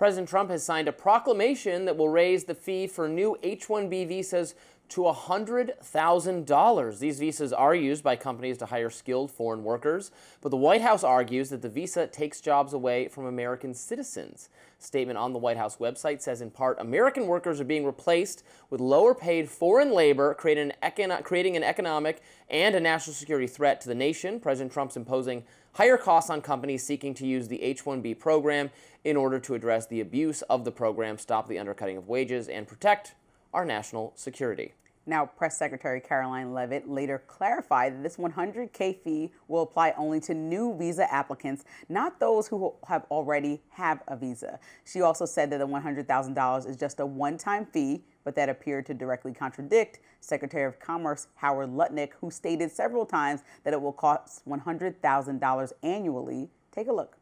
President Trump has signed a proclamation that will raise the fee for new H-1B visas to $100,000. These visas are used by companies to hire skilled foreign workers, but the White House argues that the visa takes jobs away from American citizens. A statement on the White House website says, in part, American workers are being replaced with lower-paid foreign labor, creating an economic and a national security threat to the nation. President Trump's imposing higher costs on companies seeking to use the H-1B program in order to address the abuse of the program, stop the undercutting of wages, and protect our national security. Now, Press Secretary Caroline Leavitt later clarified that this $100K fee will apply only to new visa applicants, not those who have already have a visa. She also said that the $100,000 is just a one-time fee, but that appeared to directly contradict Secretary of Commerce Howard Lutnick, who stated several times that it will cost $100,000 annually. Take a look.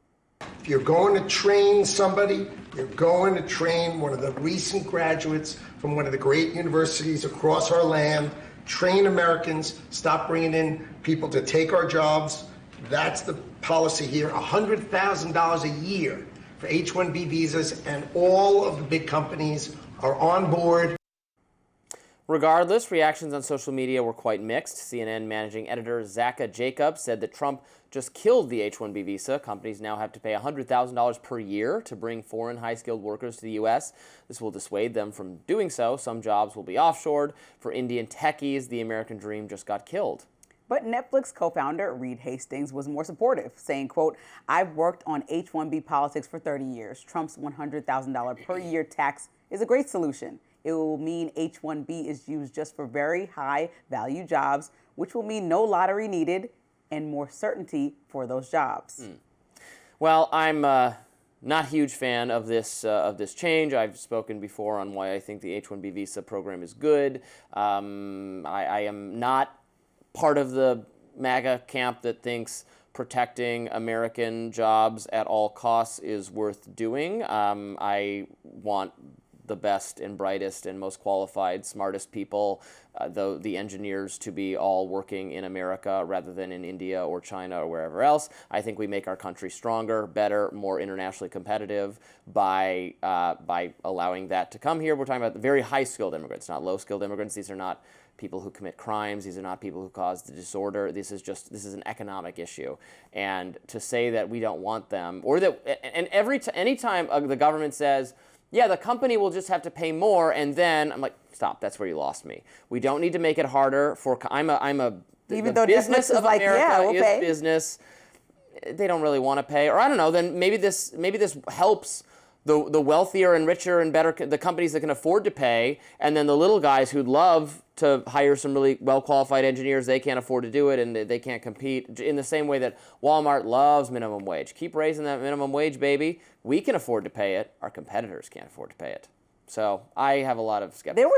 If you're going to train somebody, you're going to train one of the recent graduates from one of the great universities across our land. Train Americans, stop bringing in people to take our jobs. That's the policy here. $100,000 a year for H-1B visas, and all of the big companies are on board. Regardless, reactions on social media were quite mixed. CNN managing editor Zaka Jacobs said that Trump just killed the H-1B visa. Companies now have to pay $100,000 per year to bring foreign high-skilled workers to the U.S. This will dissuade them from doing so. Some jobs will be offshored. For Indian techies, the American dream just got killed. But Netflix co-founder Reed Hastings was more supportive, saying, quote, "I've worked on H-1B politics for 30 years. Trump's $100,000 per year tax is a great solution. It will mean H-1B is used just for very high-value jobs, which will mean no lottery needed and more certainty for those jobs." Well, I'm not a huge fan of this change. I've spoken before on why I think the H-1B visa program is good. I am not part of the MAGA camp that thinks protecting American jobs at all costs is worth doing. I want the best and brightest and most qualified, smartest people, the engineers, to be all working in America rather than in India or China or wherever else. I think we make our country stronger, better, more internationally competitive by allowing that to come here. We're talking about the very high-skilled immigrants, not low-skilled immigrants. These are not people who commit crimes. These are not people who cause the disorder. This is an economic issue. And to say that we don't want them, or that, and anytime the government says, yeah, the company will just have to pay more, and then I'm like, stop. That's where you lost me. We don't need to make it harder for. Even though business of America is business. They don't really want to pay, or I don't know. Then maybe this helps the wealthier and richer and better the companies that can afford to pay, and then the little guys who'd love to hire some really well-qualified engineers, they can't afford to do it, and they can't compete in the same way that Walmart loves minimum wage. Keep raising that minimum wage, baby. We can afford to pay it. Our competitors can't afford to pay it. So I have a lot of skepticism.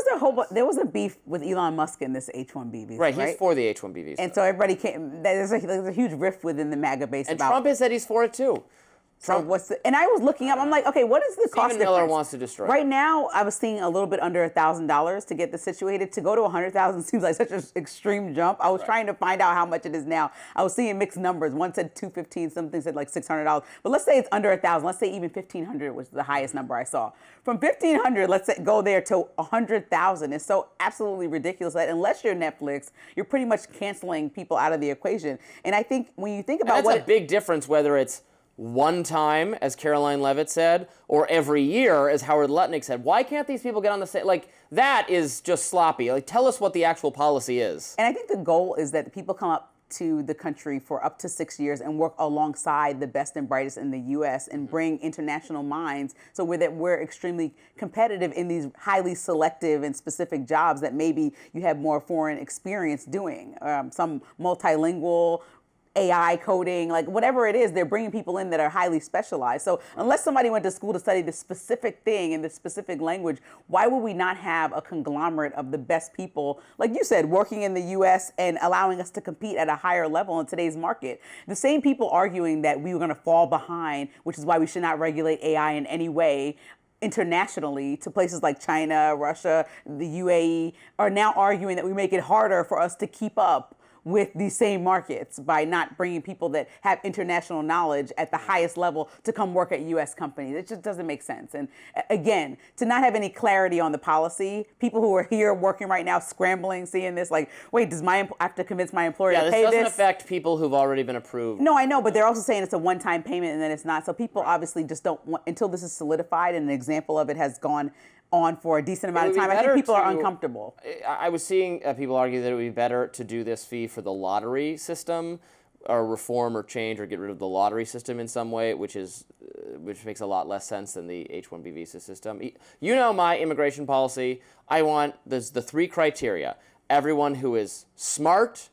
There was a beef with Elon Musk in this H-1B visa, right? He's for the H-1B visa. And so everybody there's a huge rift within the MAGA base about. And Trump has said he's for it too. Trump. So and I was looking up, I'm like, okay, what is the cost difference? Miller wants to destroy. Right now, I was seeing a little bit under $1,000 to get this situated. To go to $100,000 seems like such an extreme jump. I was trying to find out how much it is now. I was seeing mixed numbers. One said $215, something said like $600. But let's say it's under $1,000. Let's say even $1,500 was the highest number I saw. From $1,500, let's say go there to $100,000. It's so absolutely ridiculous that unless you're Netflix, you're pretty much canceling people out of the equation. And I think when you think about that's a big difference whether it's one time, as Caroline Leavitt said, or every year, as Howard Lutnick said. Why can't these people get on the same? Like, that is just sloppy. Like, tell us what the actual policy is. And I think the goal is that people come up to the country for up to 6 years and work alongside the best and brightest in the U.S. and bring international minds so we're extremely competitive in these highly selective and specific jobs that maybe you have more foreign experience doing. Some multilingual, AI coding, like whatever it is, they're bringing people in that are highly specialized. So unless somebody went to school to study this specific thing in this specific language, why would we not have a conglomerate of the best people, like you said, working in the U.S. and allowing us to compete at a higher level in today's market? The same people arguing that we were going to fall behind, which is why we should not regulate AI in any way internationally to places like China, Russia, the UAE, are now arguing that we make it harder for us to keep up with these same markets by not bringing people that have international knowledge at the highest level to come work at U.S. companies. It just doesn't make sense. And again, to not have any clarity on the policy, people who are here working right now, scrambling, seeing this, like, wait, does I have to convince my employer to pay this? Yeah, this doesn't affect people who've already been approved. No, I know, but they're also saying it's a one-time payment and then it's not. So people obviously just don't want, until this is solidified and an example of it has gone on for a decent amount of time, I think people are uncomfortable. I was seeing people argue that it would be better to do this fee for the lottery system, or reform or change or get rid of the lottery system in some way, which makes a lot less sense than the H-1B visa system. You know my immigration policy. I want the 3 criteria. Everyone who is smart,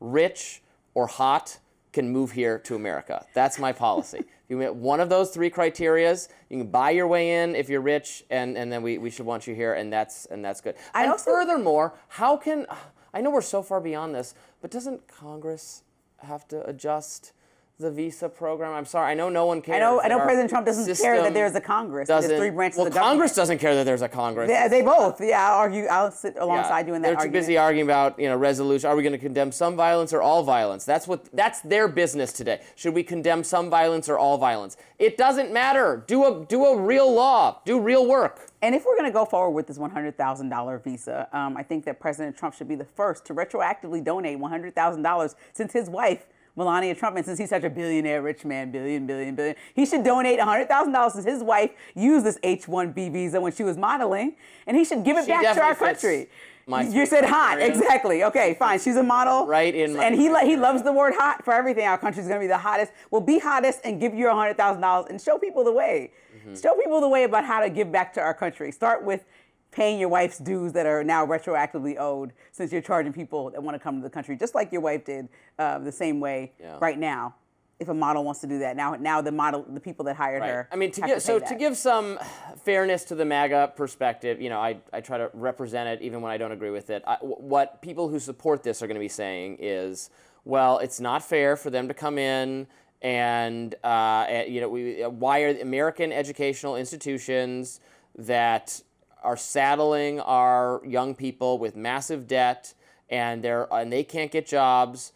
rich, or hot can move here to America. That's my policy. If you meet one of those 3 criterias, you can buy your way in if you're rich, and then we should want you here, and that's good. Furthermore, I know we're so far beyond this, but doesn't Congress have to adjust the visa program? I'm sorry, I know no one cares. I know President Trump doesn't care that there's a Congress. There's 3 branches of the government. Congress doesn't care that there's a Congress. They both. Yeah, I'll sit alongside you in that argument. They're too busy arguing about, resolution. Are we going to condemn some violence or all violence? That's their business today. Should we condemn some violence or all violence? It doesn't matter. Do a real law. Do real work. And if we're going to go forward with this $100,000 visa, I think that President Trump should be the first to retroactively donate $100,000 since his wife, Melania Trump, and since he's such a billionaire, rich man, billion, he should donate $100,000 since his wife used this H-1B visa when she was modeling, and he should give it back to our country. You said hot, exactly. Okay, fine. She's a model. Right in my and he loves the word hot for everything. Our country's going to be the hottest. Well, be hottest and give you $100,000 and show people the way. Mm-hmm. Show people the way about how to give back to our country. Start with paying your wife's dues that are now retroactively owed since you're charging people that want to come to the country, just like your wife did the same way right now. If a model wants to do that, now the people that hired her. I mean, to give some fairness to the MAGA perspective, I try to represent it even when I don't agree with it. What people who support this are going to be saying is, well, it's not fair for them to come in and why are American educational institutions that are saddling our young people with massive debt, and they can't get jobs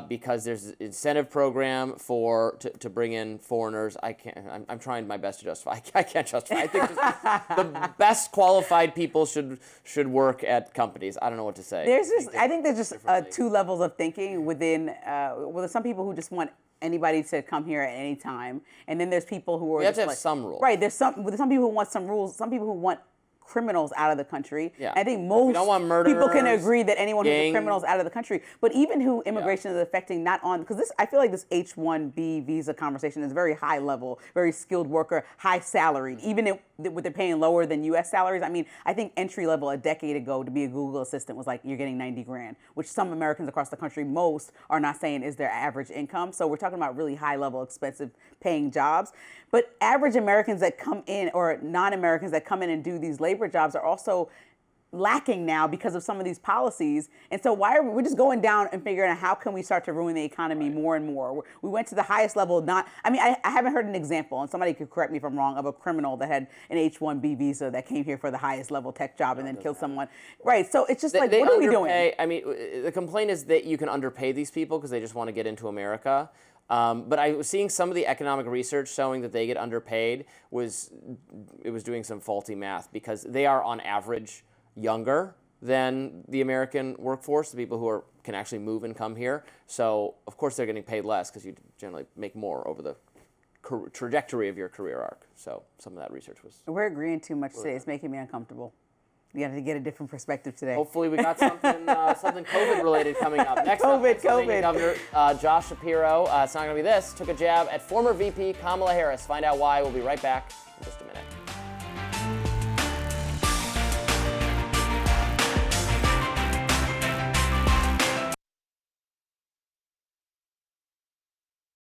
because there's an incentive program to bring in foreigners. I'm trying my best to justify. I can't justify. I think just the best qualified people should work at companies. I don't know what to say. I think there's just 2 levels of thinking within. There's some people who just want anybody to come here at any time, and then there's people who are. We have to have some rules. Right. There's some people who want some rules. Some people who want criminals out of the country. Yeah. I think most people can agree that anyone who's a criminal is out of the country. But even who immigration is affecting, not on, because I feel like this H-1B visa conversation is very high level, very skilled worker, high salaried, even with they're paying lower than U.S. salaries. I mean, I think entry level a decade ago to be a Google assistant was like, you're getting 90 grand, which some Americans across the country, most are not saying is their average income. So we're talking about really high level, expensive paying jobs. But average Americans that come in, or non-Americans that come in and do these labor jobs, are also lacking now because of some of these policies. And so we're just going down and figuring out how can we start to ruin the economy more and more. We went to the highest level. I haven't heard an example, and somebody could correct me if I'm wrong, of a criminal that had an H-1B visa that came here for the highest level tech job and then killed someone. Right. So it's just what are we doing? I mean, the complaint is that you can underpay these people because they just want to get into America. But I was seeing some of the economic research showing that they get underpaid. It was doing some faulty math because they are on average younger than the American workforce, the people who can actually move and come here. So of course they're getting paid less because you generally make more over the trajectory of your career arc. So some of that research was. We're agreeing too much today. It's making me uncomfortable. You got to get a different perspective today. Hopefully we got something COVID-related coming up. Next up, Governor Josh Shapiro, it's not going to be this, took a jab at former VP Kamala Harris. Find out why. We'll be right back in just a minute.